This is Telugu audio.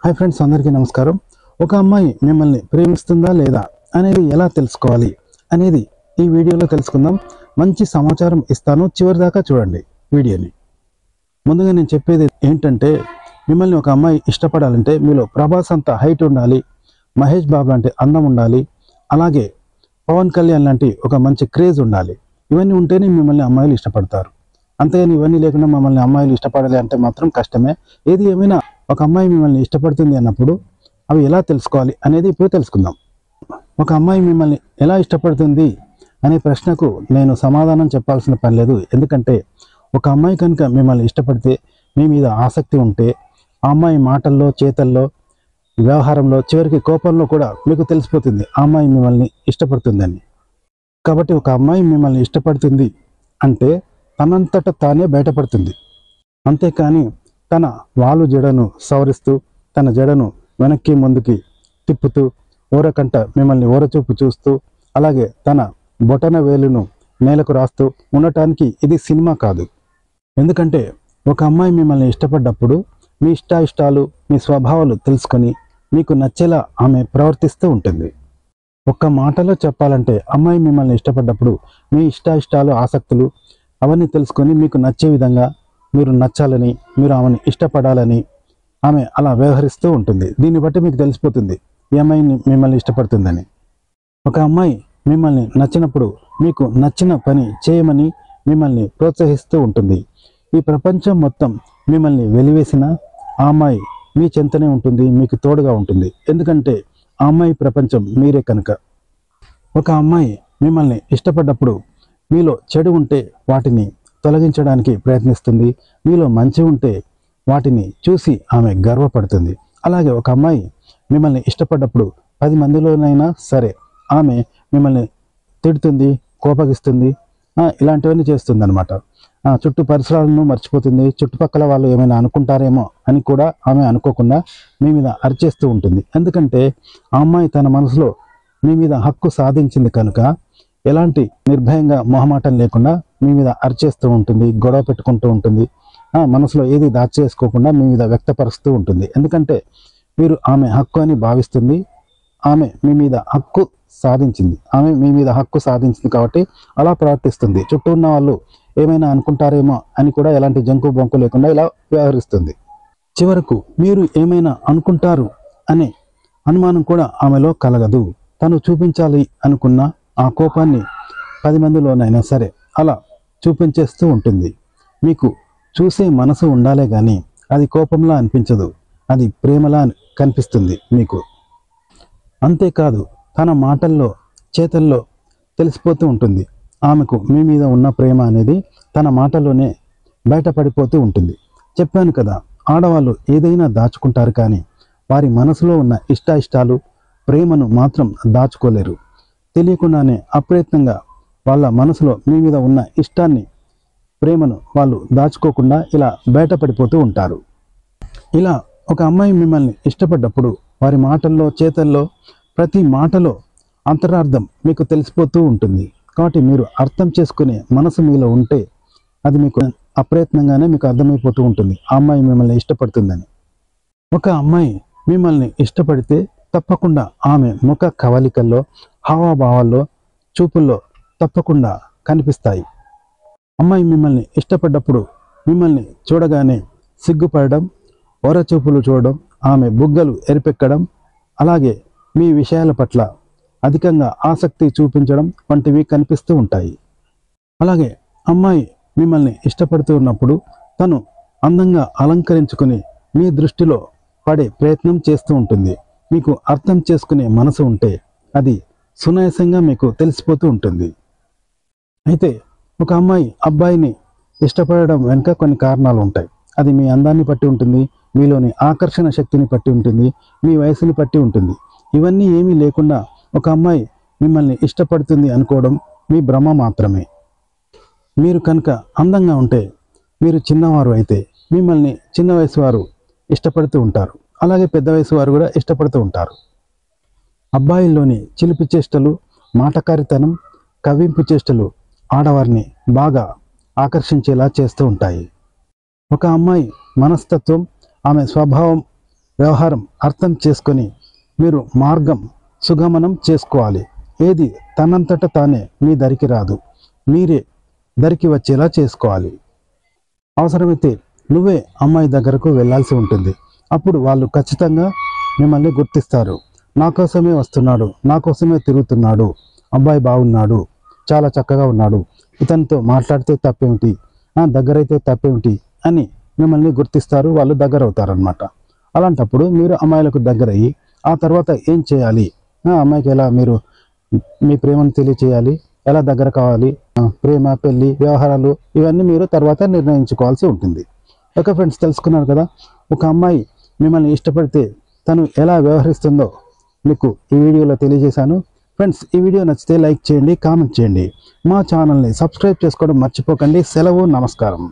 హాయ్ ఫ్రెండ్స్, అందరికీ నమస్కారం. ఒక అమ్మాయి మిమ్మల్ని ప్రేమిస్తుందా లేదా అనేది ఎలా తెలుసుకోవాలి అనేది ఈ వీడియోలో తెలుసుకుందాం. మంచి సమాచారం ఇస్తాను, చివరి దాకా చూడండి వీడియోని. ముందుగా నేను చెప్పేది ఏంటంటే, మిమ్మల్ని ఒక అమ్మాయి ఇష్టపడాలంటే మీలో ప్రభాస్ అంత హైట్ ఉండాలి, మహేష్ బాబు లాంటి అందం ఉండాలి, అలాగే పవన్ కళ్యాణ్ లాంటి ఒక మంచి క్రేజ్ ఉండాలి. ఇవన్నీ ఉంటేనే మిమ్మల్ని అమ్మాయిలు ఇష్టపడతారు. అంతేగాని ఇవన్నీ లేకుండా మమ్మల్ని అమ్మాయిలు ఇష్టపడాలి అంటే మాత్రం కష్టమే. ఏది ఏమైనా ఒక అమ్మాయి మిమ్మల్ని ఇష్టపడుతుంది అన్నప్పుడు అవి ఎలా తెలుసుకోవాలి అనేది ఇప్పుడు తెలుసుకుందాం. ఒక అమ్మాయి మిమ్మల్ని ఎలా ఇష్టపడుతుంది అనే ప్రశ్నకు నేను సమాధానం చెప్పాల్సిన పని లేదు. ఎందుకంటే ఒక అమ్మాయి కనుక మిమ్మల్ని ఇష్టపడితే, మీ మీద ఆసక్తి ఉంటే, ఆ అమ్మాయి మాటల్లో, చేతల్లో, వ్యవహారంలో, చివరికి కోపంలో కూడా మీకు తెలిసిపోతుంది ఆ అమ్మాయి మిమ్మల్ని ఇష్టపడుతుందని. కాబట్టి ఒక అమ్మాయి మిమ్మల్ని ఇష్టపడుతుంది అంటే తనంతట తానే బయటపడుతుంది. అంతేకాని తన వాలు జడను సవరిస్తూ, తన జడను వెనక్కి ముందుకి తిప్పుతూ, ఓరకంట మిమ్మల్ని ఓరచూపు చూస్తూ, అలాగే తన బొటన వేలును నేలకు రాస్తూ ఉండటానికి ఇది సినిమా కాదు. ఎందుకంటే ఒక అమ్మాయి మిమ్మల్ని ఇష్టపడ్డప్పుడు మీ ఇష్టాయిష్టాలు, మీ స్వభావాలు తెలుసుకొని మీకు నచ్చేలా ఆమె ప్రవర్తిస్తూ ఉంటుంది. ఒక్క మాటలో చెప్పాలంటే, అమ్మాయి మిమ్మల్ని ఇష్టపడ్డప్పుడు మీ ఇష్టాయిష్టాలు, ఆసక్తులు అవన్నీ తెలుసుకొని మీకు నచ్చే విధంగా, మీరు నచ్చాలని, మీరు ఆమెను ఇష్టపడాలని ఆమె అలా వ్యవహరిస్తూ ఉంటుంది. దీన్ని బట్టి మీకు తెలిసిపోతుంది ఈ అమ్మాయి మిమ్మల్ని ఇష్టపడుతుందని. ఒక అమ్మాయి మిమ్మల్ని నచ్చినప్పుడు మీకు నచ్చిన పని చేయమని మిమ్మల్ని ప్రోత్సహిస్తూ ఉంటుంది. ఈ ప్రపంచం మొత్తం మిమ్మల్ని వెలివేసిన ఆ అమ్మాయి మీ చెంతనే ఉంటుంది, మీకు తోడుగా ఉంటుంది. ఎందుకంటే ఆ అమ్మాయి ప్రపంచం మీరే కనుక. ఒక అమ్మాయి మిమ్మల్ని ఇష్టపడ్డప్పుడు మీలో చెడు ఉంటే వాటిని తొలగించడానికి ప్రయత్నిస్తుంది, మీలో మంచి ఉంటే వాటిని చూసి ఆమె గర్వపడుతుంది. అలాగే ఒక అమ్మాయి మిమ్మల్ని ఇష్టపడ్డప్పుడు 10 మందిలోనైనా సరే ఆమె మిమ్మల్ని తిడుతుంది, కోపగిస్తుంది, ఇలాంటివన్నీ చేస్తుంది అనమాట. చుట్టూ పరిసరాలను మర్చిపోతుంది, చుట్టుపక్కల వాళ్ళు ఏమైనా అనుకుంటారేమో అని కూడా ఆమె అనుకోకుండా మీ మీద అరిచేస్తూ ఉంటుంది. ఎందుకంటే ఆ అమ్మాయి తన మనసులో మీ మీద హక్కు సాధించింది కనుక ఎలాంటి నిర్భయంగా, మొహమాటం లేకుండా మీ మీద అరిచేస్తూ ఉంటుంది, గొడవ పెట్టుకుంటూ ఉంటుంది. మనసులో ఏది దాచేసుకోకుండా మీ మీద వ్యక్తపరుస్తూ ఉంటుంది. ఎందుకంటే మీరు ఆమె హక్కు అని భావిస్తుంది. ఆమె మీ మీద హక్కు సాధించింది కాబట్టి అలా ప్రవర్తిస్తుంది. చుట్టూ ఉన్న వాళ్ళు ఏమైనా అనుకుంటారేమో అని కూడా ఎలాంటి జంకు బొంకు లేకుండా ఇలా వ్యవహరిస్తుంది. చివరకు మీరు ఏమైనా అనుకుంటారు అనే అనుమానం కూడా ఆమెలో కలగదు. తను చూపించాలి అనుకున్న ఆ కోపాన్ని 10 మందిలోనైనా సరే అలా చూపించేస్తూ ఉంటుంది. మీకు చూసే మనసు ఉండాలే కానీ అది కోపంలా అనిపించదు, అది ప్రేమలా కనిపిస్తుంది మీకు. అంతేకాదు తన మాటల్లో, చేతల్లో తెలిసిపోతూ ఉంటుంది. ఆమెకు మీ మీద ఉన్న ప్రేమ అనేది తన మాటల్లోనే బయటపడిపోతూ ఉంటుంది. చెప్పాను కదా, ఆడవాళ్ళు ఏదైనా దాచుకుంటారు కానీ వారి మనసులో ఉన్న ఇష్టాయిష్టాలు, ప్రేమను మాత్రం దాచుకోలేరు. తెలియకుండానే అప్రయత్నంగా వాళ్ళ మనసులో మీ మీద ఉన్న ఇష్టాన్ని, ప్రేమను వాళ్ళు దాచుకోకుండా ఇలా బయటపడిపోతూ ఉంటారు. ఇలా ఒక అమ్మాయి మిమ్మల్ని ఇష్టపడ్డప్పుడు వారి మాటల్లో, చేతల్లో, ప్రతి మాటలో అంతరార్థం మీకు తెలిసిపోతూ ఉంటుంది. కాబట్టి మీరు అర్థం చేసుకునే మనసు మీలో ఉంటే అది మీకు అప్రయత్నంగానే మీకు అర్థమైపోతూ ఉంటుంది ఆ అమ్మాయి మిమ్మల్ని ఇష్టపడుతుందని. ఒక అమ్మాయి మిమ్మల్ని ఇష్టపడితే తప్పకుండా ఆమె ముఖ కవలికల్లో, హావభావాల్లో, చూపుల్లో తప్పకుండా కనిపిస్తాయి. అమ్మాయి మిమ్మల్ని ఇష్టపడ్డప్పుడు మిమ్మల్ని చూడగానే సిగ్గుపడడం, ఓరచూపులు చూడడం, ఆమె బుగ్గలు ఎరిపెక్కడం, అలాగే మీ విషయాల పట్ల అధికంగా ఆసక్తి చూపించడం వంటివి కనిపిస్తూ ఉంటాయి. అలాగే అమ్మాయి మిమ్మల్ని ఇష్టపడుతూ ఉన్నప్పుడు తను అందంగా అలంకరించుకుని మీ దృష్టిలో పడే ప్రయత్నం చేస్తూ ఉంటుంది. మీకు అర్థం చేసుకునే మనసు ఉంటే అది సునాయాసంగా మీకు తెలిసిపోతూ ఉంటుంది. అయితే ఒక అమ్మాయి అబ్బాయిని ఇష్టపడడం వెనుక కొన్ని కారణాలు ఉంటాయి. అది మీ అందాన్ని బట్టి ఉంటుంది, మీలోని ఆకర్షణ శక్తిని బట్టి ఉంటుంది, మీ వయసుని బట్టి ఉంటుంది. ఇవన్నీ ఏమీ లేకుండా ఒక అమ్మాయి మిమ్మల్ని ఇష్టపడుతుంది అనుకోవడం మీ భ్రమ మాత్రమే. మీరు కనుక అందంగా ఉంటే, మీరు చిన్నవారు అయితే మిమ్మల్ని చిన్న వయసు వారు ఇష్టపడుతూ ఉంటారు. అలాగే పెద్ద వయసు వారు కూడా ఇష్టపడుతూ ఉంటారు. అబ్బాయిల్లోని చిలిపి చేష్టలు, మాటకారితనం, కవ్వింపు చేష్టలు ఆడవారిని బాగా ఆకర్షించేలా చేస్తూ ఉంటాయి. ఒక అమ్మాయి మనస్తత్వం, ఆమె స్వభావం వ్యవహారం అర్థం చేసుకొని మీరు మార్గం సుగమనం చేసుకోవాలి. ఏది తనంతట తానే మీ దరికి రాదు, మీరే దరికి వచ్చేలా చేసుకోవాలి. అవసరమైతే నువ్వే అమ్మాయి దగ్గరకు వెళ్ళాల్సి ఉంటుంది. అప్పుడు వాళ్ళు ఖచ్చితంగా మిమ్మల్ని గుర్తిస్తారు. నా కోసమే వస్తున్నాడు, నా కోసమే తిరుగుతున్నాడు, అబ్బాయి బాగున్నాడు, చాలా చక్కగా ఉన్నాడు, ఇతనితో మాట్లాడితే తప్పేమిటి, దగ్గరైతే తప్పేమిటి అని మిమ్మల్ని గుర్తిస్తారు. వాళ్ళు దగ్గర అవుతారనమాట. అలాంటప్పుడు మీరు అమ్మాయిలకు దగ్గరయ్యి ఆ తర్వాత ఏం చేయాలి, అమ్మాయికి ఎలా మీరు మీ ప్రేమను తెలియచేయాలి, ఎలా దగ్గర కావాలి, ప్రేమ, పెళ్ళి, వ్యవహారాలు ఇవన్నీ మీరు తర్వాత నిర్ణయించుకోవాల్సి ఉంటుంది. ఓకే ఫ్రెండ్స్, తెలుసుకున్నారు కదా. ఒక అమ్మాయి మిమ్మల్ని ఇష్టపడితే తను ఎలా వ్యవహరిస్తుందో మీకు ఈ వీడియోలో తెలియజేశాను. ఫ్రెండ్స్, ఈ వీడియో నచ్చితే లైక్ చేయండి, కామెంట్ చేయండి, మా ఛానల్ని సబ్స్క్రైబ్ చేసుకోవడం మర్చిపోకండి. సెలవు, నమస్కారం.